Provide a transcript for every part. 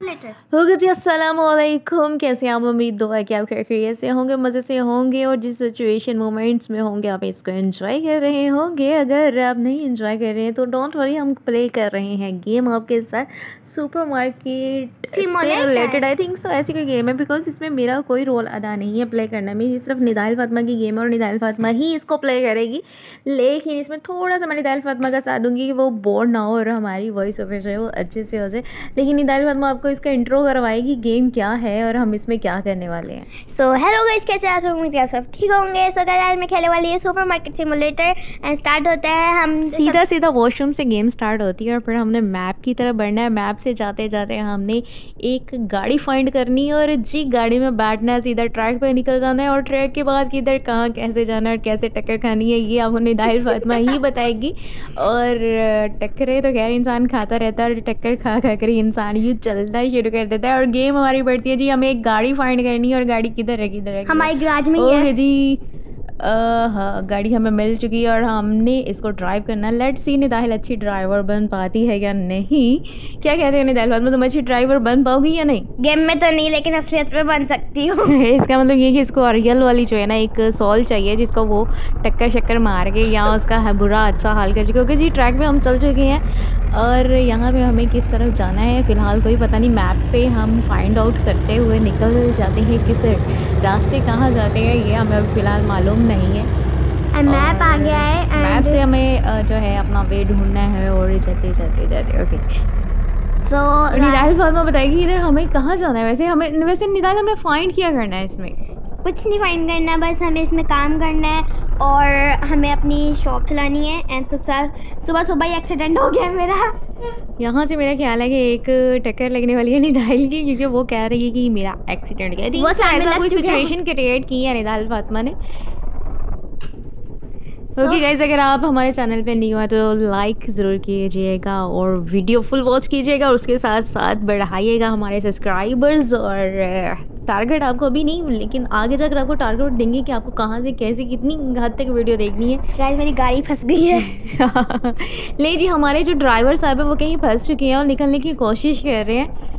Letter होगा जी। अस्सलाम वालेकुम। कैसे हैं आप? उम्मीद दुआ है कि आप खैरियत से होंगे, मज़े से होंगे और जिस सिचुएशन मोमेंट्स में होंगे आप इसको एंजॉय कर रहे होंगे। अगर आप नहीं एंजॉय कर रहे हैं तो डोंट वरी, हम प्ले कर रहे हैं गेम आपके साथ सुपर मार्केट से रिलेटेड। आई थिंक सो ऐसी कोई गेम है, बिकॉज इसमें मेरा कोई रोल अदा नहीं है प्ले करने में। ये सिर्फ निदाइल फातिमा की गेम है और निदाइल फातिमा ही इसको प्ले करेगी। लेकिन इसमें थोड़ा सा मैं निदाइल फातिमा का साथ दूंगी कि वो बोर ना हो और हमारी वॉइस ओवर जो है वो अच्छे से हो जाए। लेकिन निदाइल फातिमा आपको इसका इंट्रो करवाएगी गेम क्या है और हम इसमें क्या करने वाले हैं। सो हेलो गाइस, कैसे आप सब? उम्मीद है आप सब ठीक होंगे। सो गाइस, आज मैं खेलने वाली है super market simulator and start होता है। हम सीधा वॉशरूम से गेम स्टार्ट होती है और फिर हमने मैप की तरफ बढ़ना है। मैप से जाते जाते हमने एक गाड़ी फाइंड करनी है और जी गाड़ी में बैठना है, सीधा ट्रैक पे निकल जाना है और ट्रैक के बाद किधर कहाँ कैसे जाना है और कैसे टक्कर खानी है ये आपको निदाइल फातिमा ही बताएगी। और टक्करें तो खैर इंसान खाता रहता है और टक्कर खा कर इंसान यूँ चलना ही शुरू कर देता है। और गेम हमारी बढ़ती है जी, हमें एक गाड़ी फाइंड करनी है और गाड़ी किधर है हमारी गैराज में ही है जी। हाँ, गाड़ी हमें मिल चुकी है और हमने इसको ड्राइव करना है। लेट्स सी निदाइल अच्छी ड्राइवर बन पाती है या नहीं। क्या कहते हैं निदाइल फातिमा, तुम अच्छी ड्राइवर बन पाओगी या नहीं? गेम में तो नहीं, लेकिन असलियत में बन सकती हूँ। इसका मतलब ये कि इसको रियल वाली जो है ना एक सोल चाहिए जिसको वो टक्कर शक्कर मार के या उसका बुरा अच्छा हाल कर चुके। क्योंकि जी ट्रैक पे हम चल चुके हैं और यहाँ पे हमें किस तरफ जाना है फ़िलहाल कोई पता नहीं। मैप पे हम फाइंड आउट करते हुए निकल जाते हैं, किस रास्ते कहाँ जाते हैं ये हमें फ़िलहाल मालूम नहीं है। मैप आ गया है, मैप से हमें जो है अपना वे ढूंढना है और जाते ओके। सो निदाइल फातिमा बताएगी इधर हमें कहाँ जाना है। वैसे निदाइल हमें फाइंड किया करना है इसमें। कुछ नहीं फाइंड करना, बस हमें इसमें काम करना है और हमें अपनी शॉप चलानी है। एंड सुबह ही एक्सीडेंट हो गया मेरा। यहाँ से मेरा ख्याल है कि एक टक्कर लगने वाली है निदाइल की, क्योंकि वो कह रही है कि मेरा एक्सीडेंट गया। वो ऐसा कोई सिचुएशन क्रिएट की है निदाइल फातिमा ने। ओके गाइस, अगर आप हमारे चैनल पे न्यू है तो लाइक ज़रूर कीजिएगा और वीडियो फुल वॉच कीजिएगा और उसके साथ साथ बढ़ाइएगा हमारे सब्सक्राइबर्स। और टारगेट आपको अभी नहीं, लेकिन आगे जाकर आपको टारगेट देंगे कि आपको कहाँ से कैसे कितनी हद तक वीडियो देखनी है। गाइस मेरी गाड़ी फंस गई है। ले जी, हमारे जो ड्राइवर साहब है वो कहीं फंस चुके हैं और निकलने की कोशिश कर रहे हैं।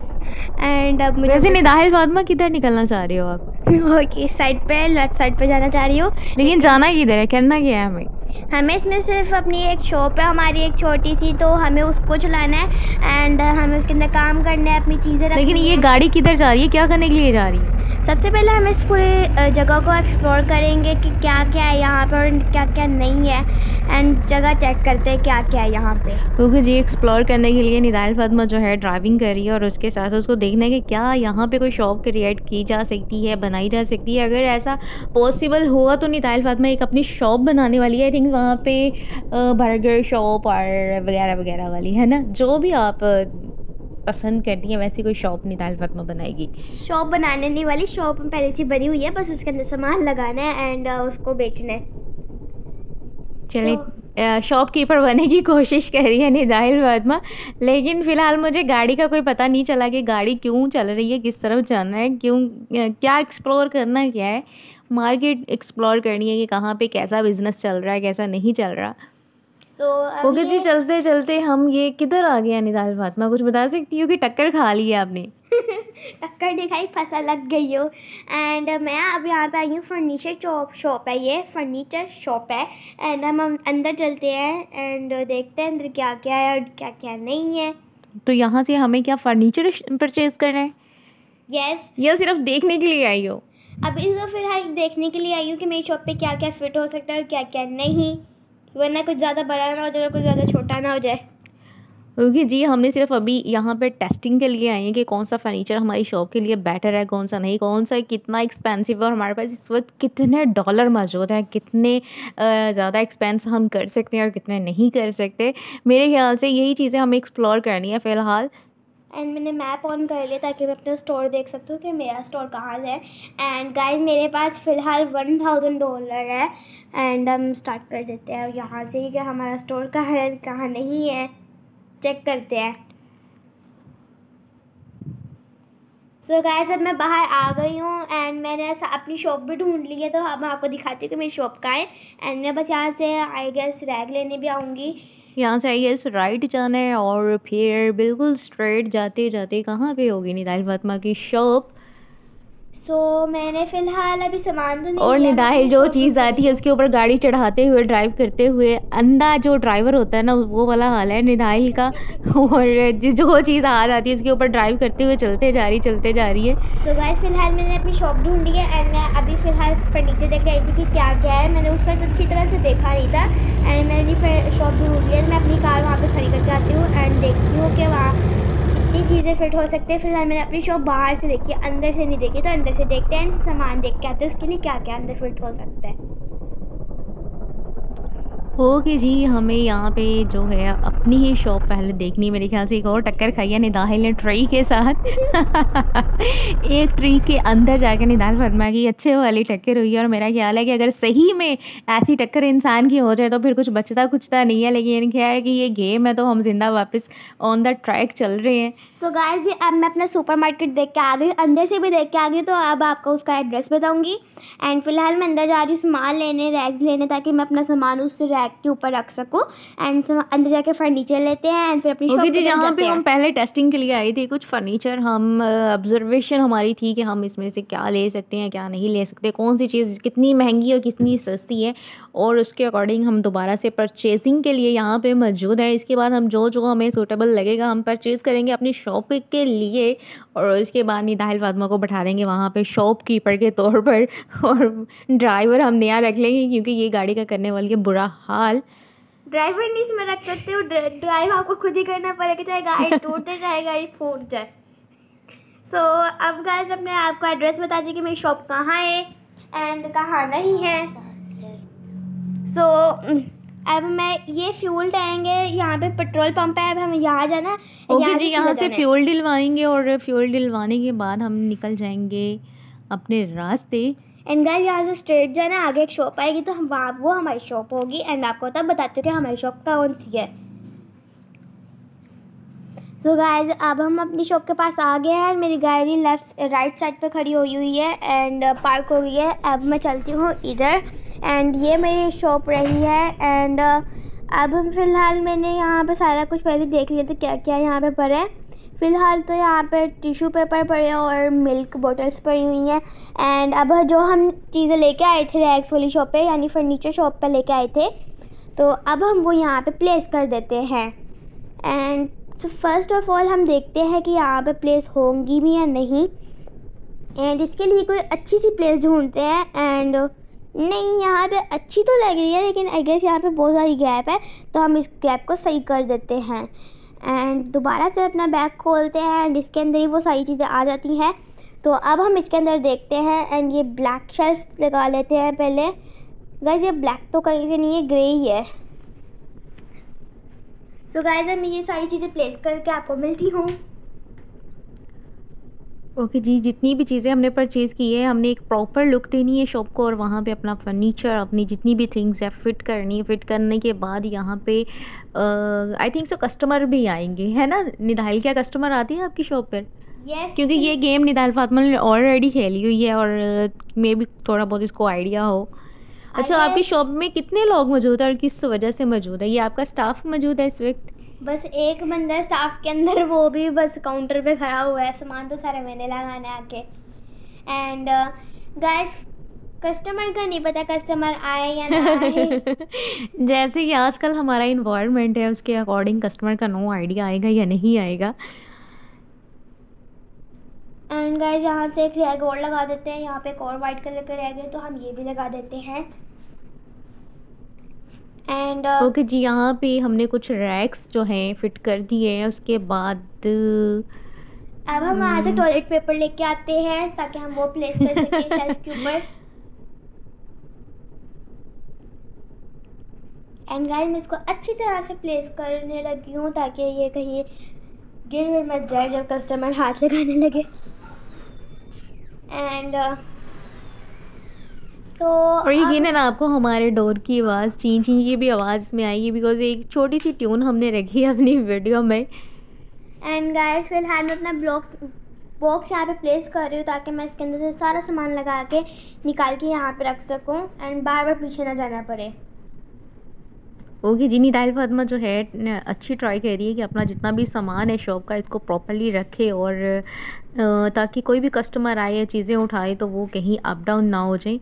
एंड अब मुझे वैसे निदाइल फातिमा किधर निकलना चाह रही हो आप? ओके, साइड पे लेफ्ट साइड पे जाना चाह रही हूँ। लेकिन जाना किधर है, करना क्या है हमें इसमें सिर्फ अपनी एक शॉप है हमारी एक छोटी सी, तो हमें उसको चलाना है एंड हमें उसके अंदर काम करना है, अपनी चीज़ें रखनी है। लेकिन ये गाड़ी किधर जा रही है, क्या करने के लिए जा रही है? सबसे पहले हम इस पूरे जगह को एक्सप्लोर करेंगे कि क्या क्या है यहाँ पर और क्या क्या नहीं है। एंड जगह चेक करते हैं क्या क्या है यहाँ पे। क्योंकि जी एक्सप्लोर करने के लिए निदाइल फातिमा जो है ड्राइविंग कर रही है और उसके साथ उसको देखना है कि क्या यहाँ पे कोई शॉप क्रिएट की जा सकती है, बनाई जा सकती है। अगर ऐसा पॉसिबल हुआ तो निदाइल फातिमा एक अपनी शॉप बनाने वाली है। आई थिंक वहाँ पे बर्गर शॉप और वगैरह वगैरह वाली है ना, जो भी आप पसंद करती हैं वैसी कोई शॉप निदाइल फातिमा बनाएगी। शॉप बनाने नहीं वाली, शॉप पहले से बनी हुई है, बस उसके अंदर सामान लगाना है एंड उसको बेचना है। चलिए शॉपकीपर बनने की कोशिश कर रही है निदाइल फातिमा। लेकिन फ़िलहाल मुझे गाड़ी का कोई पता नहीं चला कि गाड़ी क्यों चल रही है, किस तरफ जाना है, क्यों क्या एक्सप्लोर करना क्या है। मार्केट एक्सप्लोर करनी है कि कहाँ पे कैसा बिजनेस चल रहा है, कैसा नहीं चल रहा। ओके जी, चलते चलते हम ये किधर आ गए निदाइल फातिमा, कुछ बता सकती हो कि टक्कर खा ली है आपने? टक्कर दिखाई, फसल लग गई हो। एंड मैं अब यहाँ पे आई हूँ, फर्नीचर शॉप है, ये फर्नीचर शॉप है। एंड हम अंदर चलते हैं एंड देखते हैं अंदर क्या क्या है और क्या क्या नहीं है। तो यहाँ से हमें क्या फर्नीचर परचेज करना है? यस। या सिर्फ देखने के लिए आई हो? अब इसको फिलहाल देखने के लिए आई हूँ कि मेरी शॉप पे क्या क्या फिट हो सकता है और क्या क्या नहीं, वरना कुछ ज़्यादा बड़ा ना हो जाए और कुछ ज़्यादा छोटा ना हो जाए। क्योंकि जी हमने सिर्फ अभी यहाँ पे टेस्टिंग के लिए आए हैं कि कौन सा फर्नीचर हमारी शॉप के लिए बेटर है, कौन सा नहीं, कौन सा कितना एक्सपेंसिव है और हमारे पास इस वक्त कितने डॉलर मौजूद हैं, कितने ज़्यादा एक्सपेंस हम कर सकते हैं और कितने नहीं कर सकते। मेरे ख्याल से यही चीज़ें हमें एक्सप्लोर करनी है फ़िलहाल। एंड मैंने मैप ऑन कर लिया ताकि मैं अपना स्टोर देख सकता हूँ कि मेरा स्टोर कहाँ है। एंड गाइस मेरे पास फ़िलहाल $1000 है। एंड हम स्टार्ट कर देते हैं यहाँ से कि हमारा स्टोर कहाँ है कहाँ नहीं है, चेक करते हैं। सो गाइस अब मैं बाहर आ गई हूँ एंड मैंने ऐसा अपनी शॉप भी ढूंढ ली है, तो अब मैं आपको दिखाती हूँ कि मेरी शॉप कहाँ है। एंड मैं बस यहाँ से आई गेस रैग लेने भी आऊँगी यहाँ से आई गेस राइट जाना है और फिर बिल्कुल स्ट्रेट जाते जाते कहाँ पे होगी निदाइल फातिमा की शॉप। सो मैंने फ़िलहाल अभी सामान तो नहीं और लिया, मैं निदाइल अपनी जो शॉप चीज़ ढूंढ आती रही है हूँ। उसके ऊपर गाड़ी चढ़ाते हुए ड्राइव करते हुए अंधा जो ड्राइवर होता है ना वो वाला हाल है निदाइल का। और जो चीज़ आ जाती है उसके ऊपर ड्राइव करते हुए चलते जा रही है। सो गाइस फ़िलहाल मैंने अपनी शॉप ढूंढी है एंड मैं अभी फ़िलहाल फर्नीचर देख रही थी कि क्या क्या है। मैंने उस वक्त अच्छी तरह से देखा नहीं था एंड मैंने अपनी शॉप ढूंढ लिया। मैं अपनी कार वहाँ पे खड़ी करके आती हूँ एंड देखती हूँ कि वहाँ कितनी चीज़ें फ़िट हो सकती है। फ़िलहाल मैंने अपनी शॉप बाहर से देखी है, अंदर से नहीं देखी, तो अंदर से देखते हैं एंड सामान देख के आते हैं उसके लिए क्या क्या अंदर फ़िट हो सकता है। ओके जी, हमें यहाँ पे जो है अपनी ही शॉप पहले देखनी है। मेरे ख्याल से एक और टक्कर खाई है निदाइल ने ट्री के साथ। एक ट्री के अंदर जाके निदाइल फातिमा की अच्छे वाली टक्कर हुई है और मेरा ख्याल है कि अगर सही में ऐसी टक्कर इंसान की हो जाए तो फिर कुछ बचता कुछता नहीं है। लेकिन खैर कि ये गेम है तो हम जिंदा वापस ऑन द ट्रैक चल रहे हैं। सो गाइस ये अब मैं अपना सुपरमार्केट देख के आ गई, अंदर से भी देख के आ गई, तो अब आपको उसका एड्रेस बताऊंगी। एंड फिलहाल मैं अंदर जा रही हूँ सामान लेने, रैक्स लेने, ताकि मैं अपना सामान उस रैक के ऊपर रख सकूँ। एंड अंदर जाके फर्नीचर लेते हैं एंड फिर अपनी शॉप ओके पे जी, जहाँ जाते पे हम हैं। पहले टेस्टिंग के लिए आए थे कुछ फर्नीचर हम ऑब्जर्वेशन हमारी थी कि हम इसमें से क्या ले सकते हैं क्या नहीं ले सकते, कौन सी चीज़ कितनी महंगी और कितनी सस्ती है, और उसके अकॉर्डिंग हम दोबारा से परचेजिंग के लिए यहाँ पे मौजूद है। इसके बाद हम जो जो हमें सूटेबल लगेगा हम परचेज़ करेंगे अपनी शॉप के लिए, और इसके बाद निदाइल फातिमा को बैठा देंगे वहाँ पे शॉपकीपर के तौर पर। और ड्राइवर हम नया रख लेंगे क्योंकि ये गाड़ी का करने वाली है बुरा हाल। ड्राइवर नहीं इसमें रख सकते हो, ड्राइव आपको खुद ही करना पड़ेगा, चाहे गाड़ी टूट जाए चाहे गाड़ी फूट जाए। सो अब गाइस मैं अपने आपको एड्रेस बता दी कि मेरी शॉप कहाँ है एंड कहाँ नहीं है। सो अब मैं ये फ्यूल टैंक है, यहाँ पे पेट्रोल पंप है, अब हम यहाँ जाना। ओके जी, यहाँ से फ्यूल डलवाएंगे और फ्यूल डलवाने के बाद हम निकल जाएंगे अपने रास्ते। एंड गाइस यहाँ से स्ट्रेट जाना, आगे एक शॉप आएगी तो हम वहाँ वो हमारी शॉप होगी एंड आपको तब बताते हो कि हमारी शॉप कौन सी है। सो गाइस अब हम अपनी शॉप के पास आ गए हैं। मेरी गाड़ी राइट साइड पे खड़ी हुई है एंड पार्क हो गई है। अब मैं चलती हूँ इधर एंड ये मेरी शॉप रही है एंड अब हम फिलहाल मैंने यहाँ पे सारा कुछ पहले देख लिया तो क्या क्या यहाँ पे पड़े है। फ़िलहाल तो यहाँ पे टिश्यू पेपर पड़े हैं और मिल्क बोटल्स पड़ी हुई हैं। एंड अब जो हम चीज़ें लेके आए थे रैक्स वाली शॉप पे यानी फर्नीचर शॉप पे लेके आए थे, तो अब हम वो यहाँ पे प्लेस कर देते हैं। एंड तो फर्स्ट ऑफ ऑल हम देखते हैं कि यहाँ पे प्लेस होंगी भी या नहीं, एंड इसके लिए कोई अच्छी सी प्लेस ढूंढते हैं। एंड नहीं, यहाँ पे अच्छी तो लग रही है लेकिन आई गेस यहाँ पे बहुत सारी गैप है, तो हम इस गैप को सही कर देते हैं। एंड दोबारा से अपना बैग खोलते हैं एंड इसके अंदर ही वो सारी चीज़ें आ जाती हैं। तो अब हम इसके अंदर देखते हैं एंड ये ब्लैक शेल्फ लगा लेते हैं पहले। गाइस ये ब्लैक तो कहीं से नहीं है, ग्रे ही है। सो गाइस अब मैं ये सारी चीज़ें प्लेस करके आपको मिलती हूँ। ओके जी, जितनी भी चीज़ें हमने परचेज़ की है हमने एक प्रॉपर लुक देनी है शॉप को और वहाँ पे अपना फर्नीचर अपनी जितनी भी थिंग्स है फ़िट करनी है। फ़िट करने के बाद यहाँ पे आई थिंक सो कस्टमर भी आएंगे, है ना निदाइल? क्या कस्टमर आती है आपकी शॉप पर? Yes, क्योंकि ये गेम निदाइल फातिमा ने ऑलरेडी खेली हुई है और मे भी थोड़ा बहुत इसको आइडिया हो। अच्छा, आपकी शॉप में कितने लोग मौजूद है और किस वजह से मौजूद है? ये आपका स्टाफ मौजूद है इस वक्त? बस एक बंदा है स्टाफ के अंदर, वो भी बस काउंटर पे खड़ा हुआ है, सामान तो सारा मैंने लगाना है आके। एंड गाइस कस्टमर का नहीं पता कस्टमर आए या ना आए। जैसे कि आजकल हमारा इन्वायरमेंट है उसके अकॉर्डिंग कस्टमर का नो आइडिया आएगा या नहीं आएगा। एंड गाइस यहाँ से एक रैग और लगा देते हैं, यहाँ पे एक और वाइट कलर का रैग है तो हम ये भी लगा देते हैं। एंड ओके जी, यहाँ पे हमने कुछ रैक्स जो हैं फिट कर दिए हैं। उसके बाद अब हम वहाँ से टॉयलेट पेपर लेके आते हैं ताकि हम वो प्लेस कर सकें शेल्फ के ऊपर। एंड गाइस मैं इसको अच्छी तरह से प्लेस करने लगी हूँ ताकि ये कहीं गिर विर मत जाए जब कस्टमर हाथ लगाने लगे। एंड तो और यकीन है ना आपको हमारे डोर की आवाज़ ची ची की भी आवाज़ इसमें आएगी बिकॉज एक छोटी सी ट्यून हमने रखी है अपनी वीडियो में। एंड गाइस फिलहाल मैं अपना बॉक्स यहाँ पे प्लेस कर रही हूँ ताकि मैं इसके अंदर से सारा सामान लगा के निकाल के यहाँ पे रख सकूँ एंड बार बार पीछे ना जाना पड़े। ओके जी, निदाइल फातिमा जो है अच्छी ट्राई कर रही है कि अपना जितना भी सामान है शॉप का इसको प्रॉपर्ली रखे और ताकि कोई भी कस्टमर आए या चीज़ें उठाए तो वो कहीं अप डाउन ना हो जाए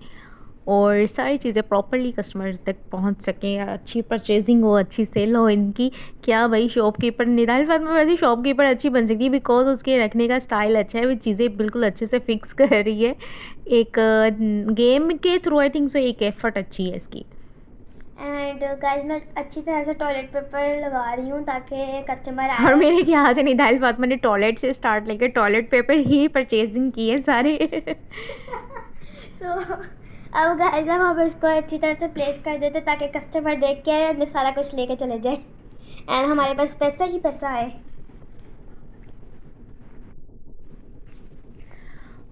और सारी चीज़ें प्रॉपर्ली कस्टमर तक पहुंच सकें, अच्छी परचेजिंग हो, अच्छी सेल हो इनकी। क्या भाई शॉपकीपर निदाइल फातिमा वैसे शॉपकीपर अच्छी बन सकती है बिकॉज उसके रखने का स्टाइल अच्छा है, वो चीज़ें बिल्कुल अच्छे से फिक्स कर रही है। एक गेम के थ्रू आई थिंक सो एक एफर्ट अच्छी है इसकी। एंड गाइस मैं अच्छी तरह से टॉयलेट पेपर लगा रही हूँ ताकि कस्टमर आए। और मेरे ख्याल से निदाइल फातिमा ने टॉयलेट से स्टार्ट लेकर टॉयलेट पेपर ही परचेजिंग की है सारे। सो अब गाइस हम इसको अच्छी तरह से प्लेस कर देते ताकि कस्टमर देख के आए सारा कुछ लेके चले जाए एंड हमारे पास पैसा ही पैसा है।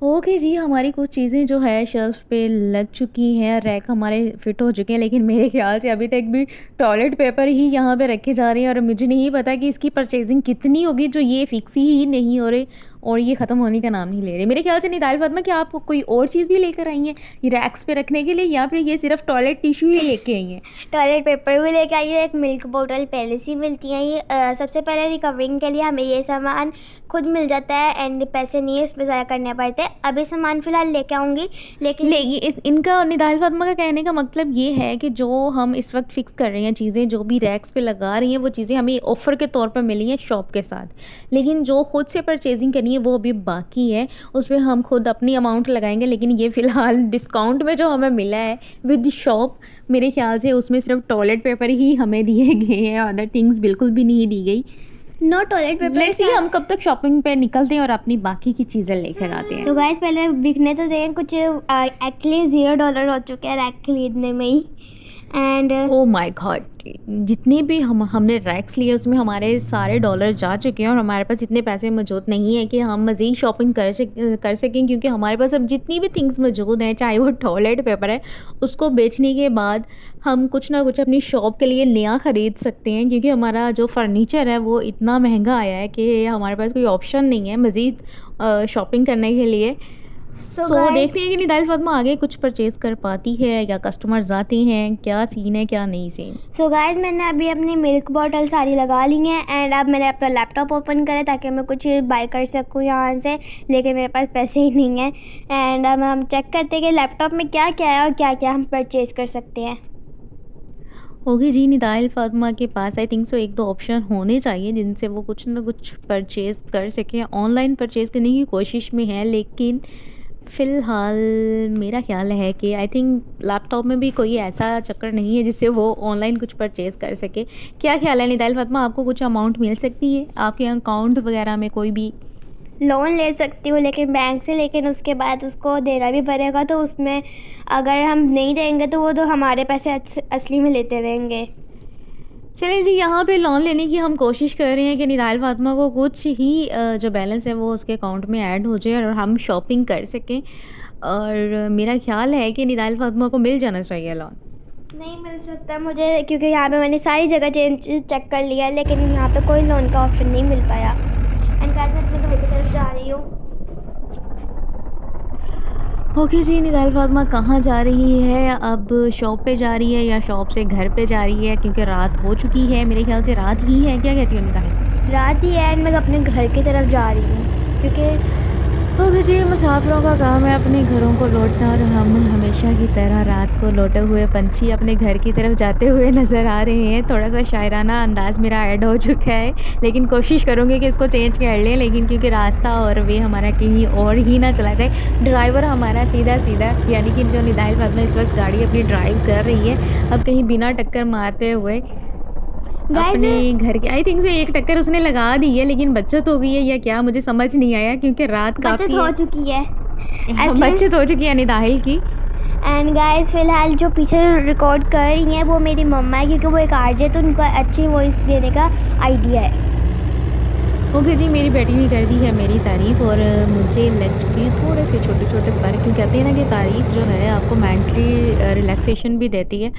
ओके जी, हमारी कुछ चीज़ें जो है शेल्फ पे लग चुकी हैं, रैक हमारे फिट हो चुके हैं, लेकिन मेरे ख्याल से अभी तक भी टॉयलेट पेपर ही यहाँ पे रखे जा रहे हैं और मुझे नहीं पता कि इसकी परचेजिंग कितनी होगी जो ये फिक्स ही नहीं हो रहे और ये ख़त्म होने का नाम नहीं ले रहे। मेरे ख्याल से निदाइल फातिमा क्या आप कोई और चीज़ भी लेकर आई हैं ये रैक्स पे रखने के लिए या फिर ये सिर्फ टॉयलेट टिश्यू ही लेके आई हैं? टॉयलेट पेपर भी लेके आई है, एक मिल्क बोतल पहले से मिलती है। ये सबसे पहले रिकवरिंग के लिए हमें ये सामान खुद मिल जाता है एंड पैसे नहीं है इसमें ज़्यादा करने पड़ते। अभी सामान फ़िलहाल लेके आऊँगी लेकिन इनका निदाइल फातिमा का कहने का मतलब ये है कि जो हम इस वक्त फ़िक्स कर रहे हैं चीज़ें जो भी रैक्स पे लगा रही हैं वो चीज़ें हमें ऑफ़र के तौर पर मिली हैं शॉप के साथ, लेकिन जो खुद से परचेजिंग करनी है वो अभी बाकी है, उस पर हम खुद अपनी अमाउंट लगाएंगे। लेकिन ये फ़िलहाल डिस्काउंट में जो हमें मिला है विद शॉप, मेरे ख्याल से उसमें सिर्फ टॉयलेट पेपर ही हमें दिए गए हैं, अदर थिंग्स बिल्कुल भी नहीं दी गई। No toilet paper. Let's see हम कब तक शॉपिंग पे निकलते हैं और अपनी बाकी की चीज़ें लेकर आते हैं। तो गाइस पहले बिकने तो दें कुछ। एक्चुअली $0 हो चुके हैं रैक खरीदने में ही एंड ओ माय गॉड, जितने भी हमने रैक्स लिए उसमें हमारे सारे डॉलर जा चुके हैं और हमारे पास इतने पैसे मौजूद नहीं है कि हम मज़ीद शॉपिंग कर सकें, क्योंकि हमारे पास अब जितनी भी थिंग्स मौजूद हैं चाहे वो टॉयलेट पेपर है उसको बेचने के बाद हम कुछ ना कुछ अपनी शॉप के लिए नया ख़रीद सकते हैं, क्योंकि हमारा जो फर्नीचर है वो इतना महंगा आया है कि हमारे पास कोई ऑप्शन नहीं है मज़ीद शॉपिंग करने के लिए। सो देखते हैं कि निदाइल फातिमा आगे कुछ परचेज़ कर पाती है या कस्टमर्स आते हैं, क्या सीन है क्या नहीं सीन। सो गाइस मैंने अभी अपनी मिल्क बॉटल सारी लगा ली हैं एंड अब मैंने अपना लैपटॉप ओपन करा ताकि मैं कुछ बाय कर सकूं यहाँ से, लेकिन मेरे पास पैसे ही नहीं हैं एंड अब हम चेक करते हैं कि लैपटॉप में क्या क्या है और क्या क्या हम परचेज़ कर सकते हैं। ओके जी, निदाइल फातिमा के पास आई थिंक सो एक दो ऑप्शन होने चाहिए जिनसे वो कुछ ना कुछ परचेज़ कर सकें। ऑनलाइन परचेज़ करने की कोशिश में है, लेकिन फ़िलहाल मेरा ख्याल है कि आई थिंक लैपटॉप में भी कोई ऐसा चक्कर नहीं है जिससे वो ऑनलाइन कुछ परचेज़ कर सके। क्या ख्याल है निदाइल फातिमा, आपको कुछ अमाउंट मिल सकती है आपके अकाउंट वगैरह में? कोई भी लोन ले सकती हूँ लेकिन बैंक से, लेकिन उसके बाद उसको देना भी पड़ेगा, तो उसमें अगर हम नहीं देंगे तो वो तो हमारे पैसे असली में लेते रहेंगे। चलिए जी, यहाँ पे लोन लेने की हम कोशिश कर रहे हैं कि निदाइल फातिमा को कुछ ही जो बैलेंस है वो उसके अकाउंट में ऐड हो जाए और हम शॉपिंग कर सकें, और मेरा ख्याल है कि निदाइल फातिमा को मिल जाना चाहिए लोन। नहीं मिल सकता मुझे, क्योंकि यहाँ पे मैंने सारी जगह चेक कर लिया लेकिन यहाँ पे कोई लोन का ऑप्शन नहीं मिल पाया एंड गाइस मैं अपने घर की तरफ जा रही हूँ। ओके जी, निदाइल फातिमा कहाँ जा रही है? अब शॉप पे जा रही है या शॉप से घर पे जा रही है, क्योंकि रात हो चुकी है, मेरे ख्याल से रात ही है। क्या कहती हो निदाइल? रात ही है एंड मैं अपने घर की तरफ जा रही हूँ, क्योंकि ओके जी, मुसाफिरों का काम है अपने घरों को लौटना और हम हमेशा की तरह रात को लौटे हुए पंछी अपने घर की तरफ जाते हुए नज़र आ रहे हैं। थोड़ा सा शायराना अंदाज़ मेरा ऐड हो चुका है, लेकिन कोशिश करूँगी कि इसको चेंज कर लें, लेकिन क्योंकि रास्ता और वे हमारा कहीं और ही ना चला जाए। ड्राइवर हमारा सीधा सीधा, यानी कि जो निदाइल फातिमा इस वक्त गाड़ी अपनी ड्राइव कर रही है, अब कहीं बिना टक्कर मारते हुए अपने घर के, आई थिंक से एक टक्कर उसने लगा दी है, लेकिन बचत हो गई है या क्या मुझे समझ नहीं आया, क्योंकि रात काफ़ी हो चुकी है, बचत हो चुकी है निदाइल की। एंड गाइस फिलहाल जो पीछे रिकॉर्ड कर रही हैं वो मेरी मम्मा है, क्योंकि वो एक आरजे तो उनको अच्छी वॉइस देने का आइडिया है। ओके जी, मेरी बेटी ने कर दी है मेरी तारीफ़ और मुझे लग चुके हैं थोड़े से छोटे छोटे पर, क्योंकि कहते हैं ना कि तारीफ़ जो है आपको मेंटली रिलैक्सेशन भी देती है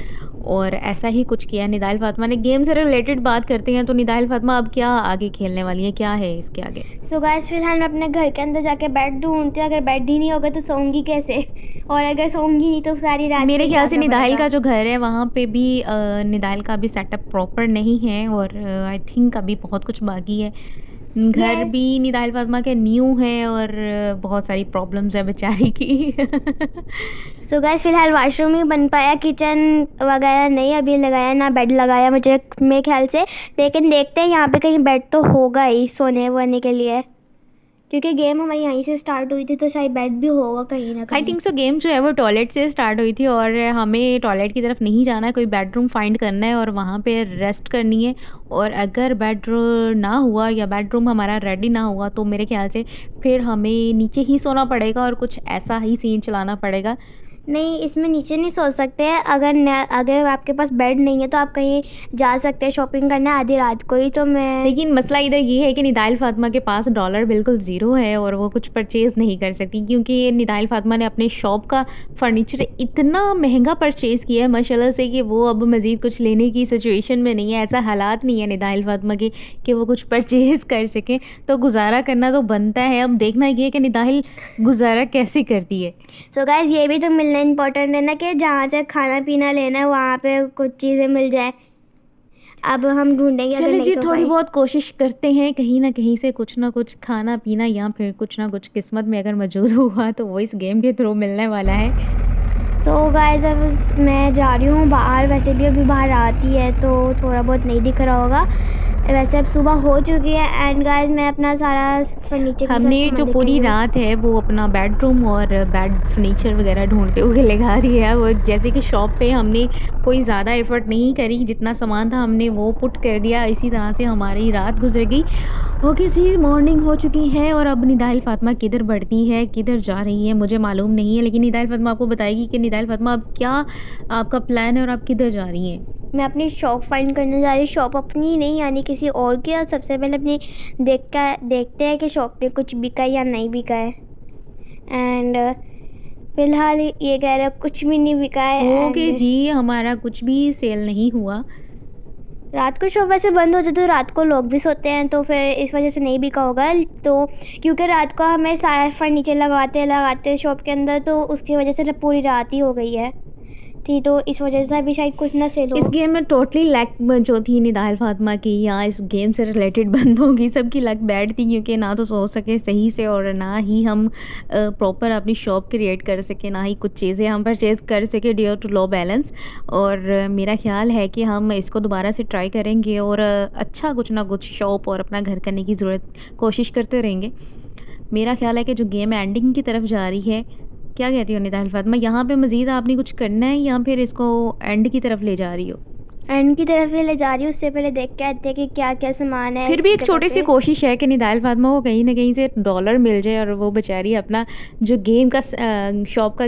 और ऐसा ही कुछ किया निदाइल फातिमा ने। गेम से रिलेटेड बात करते हैं तो निदाइल फातिमा अब क्या आगे खेलने वाली है, क्या है इसके आगे? सो गाइस फिलहाल मैं अपने घर के अंदर जाके बेड ढूंढती हूँ। अगर बेड ही नहीं होगा तो सोऊंगी कैसे, और अगर सोऊंगी नहीं तो सारी रात मेरे ख्याल से निदाइल का जो घर है वहाँ पे भी निदाइल का भी सेटअप प्रॉपर नहीं है, और आई थिंक अभी बहुत कुछ बाकी है। घर भी निदाइल फातिमा के न्यू है और बहुत सारी प्रॉब्लम्स है बेचारी की। सो गाइस फिलहाल वॉशरूम ही बन पाया, किचन वगैरह नहीं अभी लगाया, ना बेड लगाया मुझे मेरे ख्याल से। लेकिन देखते हैं यहाँ पे कहीं बेड तो होगा ही सोने वोने के लिए, क्योंकि गेम हमारी यहीं से स्टार्ट हुई थी तो शायद बेड भी होगा कहीं ना कहीं। आई थिंक सो गेम जो है वो टॉयलेट से स्टार्ट हुई थी और हमें टॉयलेट की तरफ नहीं जाना है, कोई बेडरूम फाइंड करना है और वहाँ पे रेस्ट करनी है। और अगर बेडरूम ना हुआ या बेडरूम हमारा रेडी ना हुआ तो मेरे ख्याल से फिर हमें नीचे ही सोना पड़ेगा और कुछ ऐसा ही सीन चलाना पड़ेगा। नहीं, इसमें नीचे नहीं सो सकते हैं। अगर आपके पास बेड नहीं है तो आप कहीं जा सकते हैं शॉपिंग करना आधी रात को ही। तो मैं लेकिन मसला इधर ये है कि निदाइल फातिमा के पास डॉलर बिल्कुल ज़ीरो है और वो कुछ परचेज़ नहीं कर सकती, क्योंकि निदाइल फातिमा ने अपने शॉप का फर्नीचर इतना महंगा परचेज़ किया है माशाल्लाह से कि वो अब मज़ीद कुछ लेने की सिचुएशन में नहीं है। ऐसा हालात नहीं है निदाइल फातिमा के कि वो कुछ परचेज़ कर सकें, तो गुजारा करना तो बनता है। अब देखना ये है कि निदाइल गुजारा कैसे करती है। सो गाइस ये भी तो मिलना इम्पोर्टेंट है ना, कि जहाँ से खाना पीना लेना है वहाँ पे कुछ चीज़ें मिल जाए। अब हम ढूंढेंगे। चलिए जी, थोड़ी बहुत कोशिश करते हैं कहीं ना कहीं से कुछ ना कुछ खाना पीना या फिर कुछ ना कुछ किस्मत में अगर मौजूद हुआ तो वो इस गेम के थ्रू मिलने वाला है। सो गाइस अब मैं जा रही हूँ बाहर, वैसे भी अभी बाहर आती है तो थोड़ा बहुत नहीं दिख रहा होगा। वैसे अब सुबह हो चुकी है एंड गाइस मैं अपना सारा फर्नीचर हमने जो पूरी रात है वो अपना बेडरूम और बेड फर्नीचर वगैरह ढूंढते हुए लगा दिया है। वो जैसे कि शॉप पे हमने कोई ज़्यादा एफर्ट नहीं करी, जितना सामान था हमने वो पुट कर दिया, इसी तरह से हमारी रात गुजर गई। ओके जी, मॉर्निंग हो चुकी है और अब निदाइल फातिमा किधर बढ़ती है, किधर जा रही है मुझे मालूम नहीं है, लेकिन निदाइल फातिमा आपको बताएगी कि निदाइल फातिमा अब क्या आपका प्लान है और आप किधर जा रही हैं। मैं अपनी शॉप फाइंड करने जा रही हूँ, शॉप अपनी नहीं यानी किसी और की। और सबसे पहले अपनी देखते हैं कि शॉप पे कुछ बिका है या नहीं बिका है। एंड फिलहाल ये कह रहे कुछ भी नहीं बिका है। ओके जी, हमारा कुछ भी सेल नहीं हुआ। रात को शॉप वैसे बंद होती है तो रात को लोग भी सोते हैं, तो फिर इस वजह से नहीं बिका होगा। तो क्योंकि रात को हमें सारा फर्नीचर लगाते शॉप के अंदर, तो उसकी वजह से पूरी रात ही हो गई है थी, तो इस वजह से अभी शायद कुछ ना सेल हो। इस गेम में टोटली लक जो थी निदाइल फातिमा की या इस गेम से रिलेटेड बंदों की, सबकी लक बैड थी, क्योंकि ना तो सो सके सही से और ना ही हम प्रॉपर अपनी शॉप क्रिएट कर सके, ना ही कुछ चीज़ें हम परचेज़ कर सके ड्यू टू लो बैलेंस। और मेरा ख्याल है कि हम इसको दोबारा से ट्राई करेंगे और अच्छा कुछ ना कुछ शॉप और अपना घर करने की ज़रूरत कोशिश करते रहेंगे। मेरा ख्याल है कि जो गेम एंडिंग की तरफ जा रही है, क्या कहती हो निदाइल फातिमा, यहाँ पे मज़ीद आपने कुछ करना है या फिर इसको एंड की तरफ ले जा रही हो? एंड की तरफ ले जा रही हूँ। उससे पहले देख के आते हैं कि क्या क्या सामान है। फिर भी एक छोटी सी कोशिश है कि निदाइल फातिमा को कहीं ना कहीं से डॉलर मिल जाए और वो बेचारी अपना जो गेम का शॉप का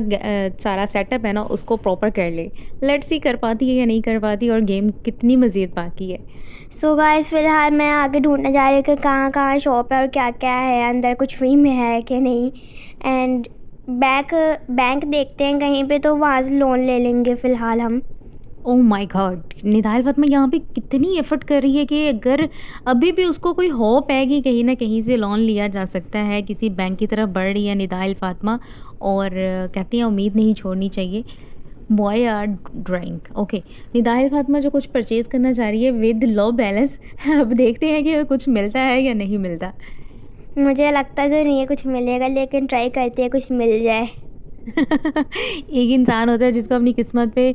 सारा सेटअप है ना उसको प्रॉपर कर ले। लेट्स सी कर पाती है या नहीं कर पाती और गेम कितनी मज़ीद बाकी है। सो गाइस फिलहाल मैं आगे ढूंढने जा रही हूँ कि कहाँ कहाँ शॉप है और क्या क्या है अंदर, कुछ फ्री में है कि नहीं। एंड बैंक देखते हैं कहीं पे, तो वहाँ से लोन ले लेंगे फ़िलहाल हम। ओह माय गॉड, निदाइल फातिमा यहाँ पे कितनी एफर्ट कर रही है कि अगर अभी भी उसको कोई होप है कि कहीं ना कहीं से लोन लिया जा सकता है, किसी बैंक की तरफ बढ़ रही है निदाइल फातिमा और कहती है उम्मीद नहीं छोड़नी चाहिए। Boy are drawing. ओके, निदाइल फातिमा जो कुछ परचेज़ करना चाह रही है विद लो बैलेंस। अब देखते हैं कि कुछ मिलता है या नहीं मिलता। मुझे लगता तो नहीं है कुछ मिलेगा, लेकिन ट्राई करते हैं कुछ मिल जाए। एक इंसान होता है जिसको अपनी किस्मत पे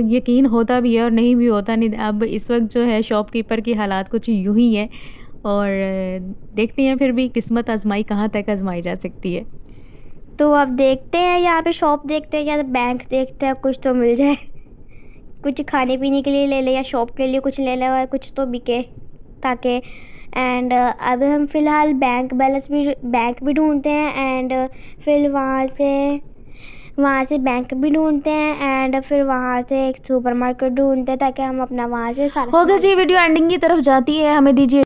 यकीन होता भी है और नहीं भी होता। नहीं, अब इस वक्त जो है शॉपकीपर की हालात कुछ यूँ ही है और देखते हैं फिर भी किस्मत आजमाई कहाँ तक आजमाई जा सकती है। तो अब देखते हैं, यहाँ पे शॉप देखते हैं या तो बैंक देखते हैं, कुछ तो मिल जाए। कुछ खाने पीने के लिए ले लें या शॉप के लिए कुछ ले लें और कुछ तो बिके ताकि। एंड अब हम फ़िलहाल बैंक भी ढूंढते हैं एंड फिर वहाँ से बैंक भी ढूंढते हैं एंड फिर वहाँ से एक सुपरमार्केट ढूंढते हैं ताकि हम अपना वहाँ से सारा होगा जी। वीडियो एंडिंग की तरफ जाती है, हमें दीजिए।